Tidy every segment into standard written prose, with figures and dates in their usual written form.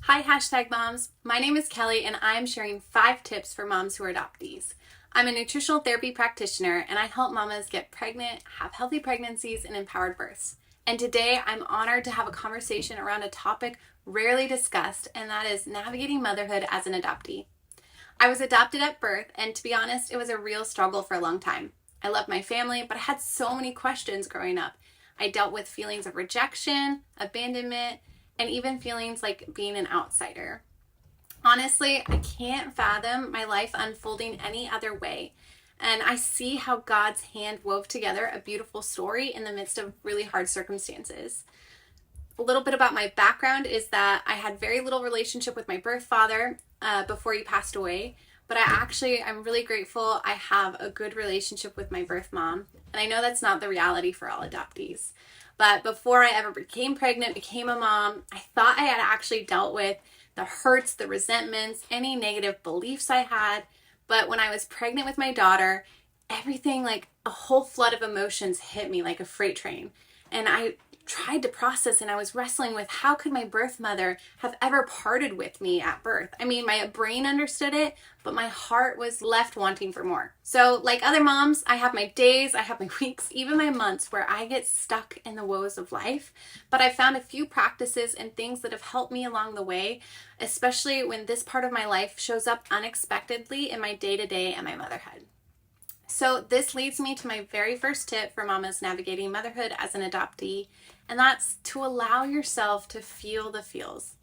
Hi, hashtag moms. My name is Kelly, and I'm sharing 5 tips for moms who are adoptees. I'm a nutritional therapy practitioner, and I help mamas get pregnant, have healthy pregnancies, and empowered births. And today, I'm honored to have a conversation around a topic rarely discussed, and that is navigating motherhood as an adoptee. I was adopted at birth, and to be honest, it was a real struggle for a long time. I loved my family, but I had so many questions growing up. I dealt with feelings of rejection, abandonment, and even feelings like being an outsider. Honestly, I can't fathom my life unfolding any other way. And I see how God's hand wove together a beautiful story in the midst of really hard circumstances. A little bit about my background is that I had very little relationship with my birth father before he passed away. But I'm really grateful I have a good relationship with my birth mom. And I know that's not the reality for all adoptees. But before I ever became pregnant, became a mom, I thought I had actually dealt with the hurts, the resentments, any negative beliefs I had. But when I was pregnant with my daughter, everything, like a whole flood of emotions, hit me like a freight train. And I tried to process, and I was wrestling with how could my birth mother have ever parted with me at birth. I mean, my brain understood it, but my heart was left wanting for more. So like other moms, I have my days, I have my weeks, even my months where I get stuck in the woes of life. But I found a few practices and things that have helped me along the way, especially when this part of my life shows up unexpectedly in my day-to-day and my motherhood. So this leads me to my very first tip for mamas navigating motherhood as an adoptee, and that's to allow yourself to feel the feels.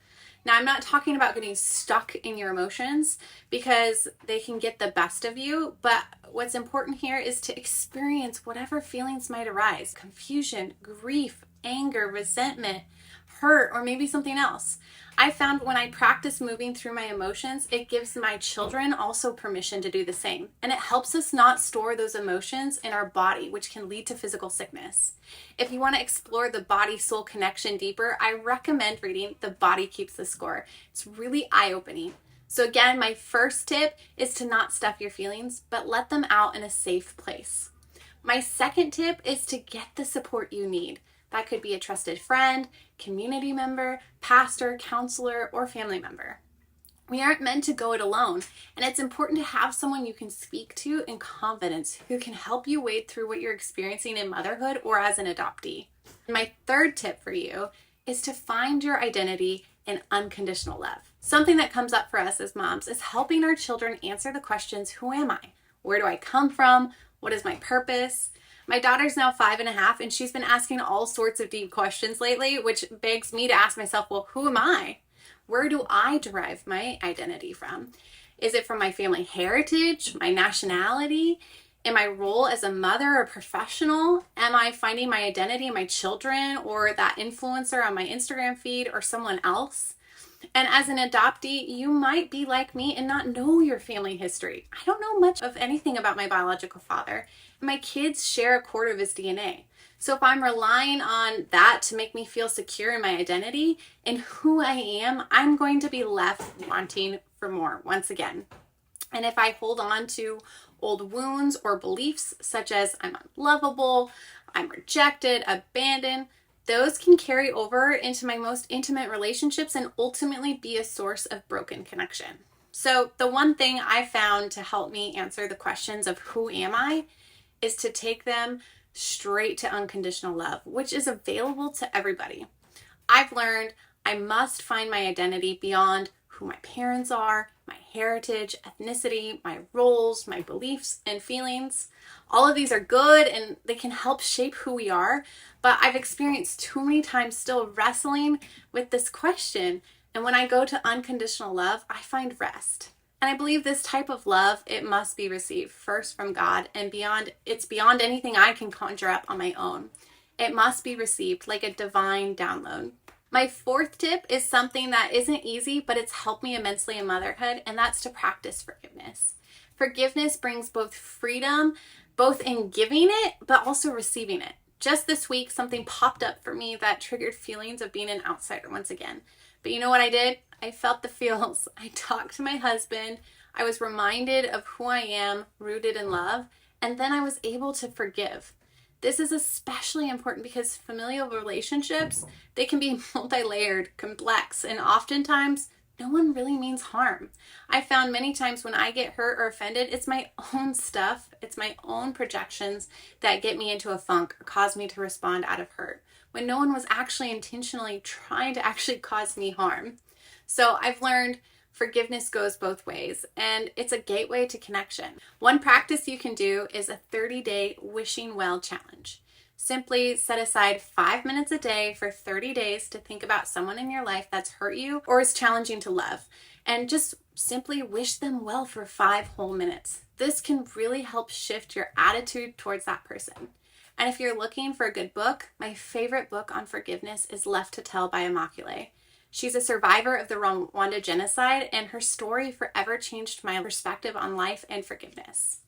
Now, I'm not talking about getting stuck in your emotions because they can get the best of you, but what's important here is to experience whatever feelings might arise: confusion, grief, anger, resentment, hurt, or maybe something else. I found when I practice moving through my emotions, it gives my children also permission to do the same. And it helps us not store those emotions in our body, which can lead to physical sickness. If you want to explore the body-soul connection deeper, I recommend reading The Body Keeps the Score. It's really eye-opening. So again, my first tip is to not stuff your feelings, but let them out in a safe place. My second tip is to get the support you need. That could be a trusted friend, community member, pastor, counselor, or family member. We aren't meant to go it alone, and it's important to have someone you can speak to in confidence who can help you wade through what you're experiencing in motherhood or as an adoptee. My third tip for you is to find your identity in unconditional love. Something that comes up for us as moms is helping our children answer the questions: who am I? Where do I come from? What is my purpose? My daughter's now 5.5, and she's been asking all sorts of deep questions lately, which begs me to ask myself, well, who am I? Where do I derive my identity from? Is it from my family heritage, my nationality? In my role as a mother or professional? Am I finding my identity in my children or that influencer on my Instagram feed or someone else? And as an adoptee, you might be like me and not know your family history. I don't know much of anything about my biological father. My kids share a quarter of his DNA. So if I'm relying on that to make me feel secure in my identity and who I am, I'm going to be left wanting for more once again. And if I hold on to old wounds or beliefs such as I'm unlovable, I'm rejected, abandoned, those can carry over into my most intimate relationships and ultimately be a source of broken connection. So the one thing I found to help me answer the questions of who am I is to take them straight to unconditional love, which is available to everybody. I've learned I must find my identity beyond who my parents are, my heritage, ethnicity, my roles, my beliefs, and feelings. All of these are good and they can help shape who we are, but I've experienced too many times still wrestling with this question. And when I go to unconditional love, I find rest. And I believe this type of love, it must be received first from God and beyond. It's beyond anything I can conjure up on my own. It must be received like a divine download. My fourth tip is something that isn't easy, but it's helped me immensely in motherhood, and that's to practice forgiveness. Forgiveness brings both freedom, both in giving it, but also receiving it. Just this week, something popped up for me that triggered feelings of being an outsider once again. But you know what I did? I felt the feels. I talked to my husband. I was reminded of who I am, rooted in love, and then I was able to forgive. This is especially important because familial relationships, they can be multi-layered, complex, and oftentimes no one really means harm. I found many times when I get hurt or offended, it's my own stuff, it's my own projections that get me into a funk or cause me to respond out of hurt, when no one was actually intentionally trying to actually cause me harm. So I've learned forgiveness goes both ways, and it's a gateway to connection. One practice you can do is a 30-day wishing well challenge. Simply set aside 5 minutes a day for 30 days to think about someone in your life that's hurt you or is challenging to love, and just simply wish them well for 5 whole minutes. This can really help shift your attitude towards that person. And if you're looking for a good book, my favorite book on forgiveness is Left to Tell by Immaculée. She's a survivor of the Rwanda genocide, and her story forever changed my perspective on life and forgiveness.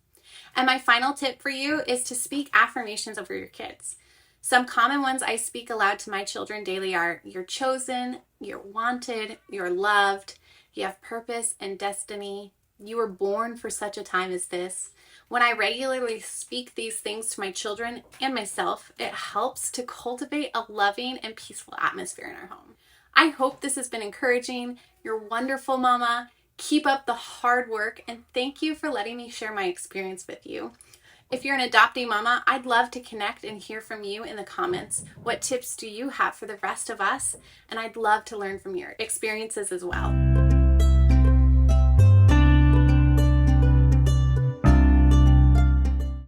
And my final tip for you is to speak affirmations over your kids. Some common ones I speak aloud to my children daily are: you're chosen, you're wanted, you're loved, you have purpose and destiny, you were born for such a time as this. When I regularly speak these things to my children and myself, it helps to cultivate a loving and peaceful atmosphere in our home. I hope this has been encouraging. You're wonderful, Mama. Keep up the hard work, and thank you for letting me share my experience with you. If you're an adoptee mama, I'd love to connect and hear from you in the comments. What tips do you have for the rest of us? And I'd love to learn from your experiences as well.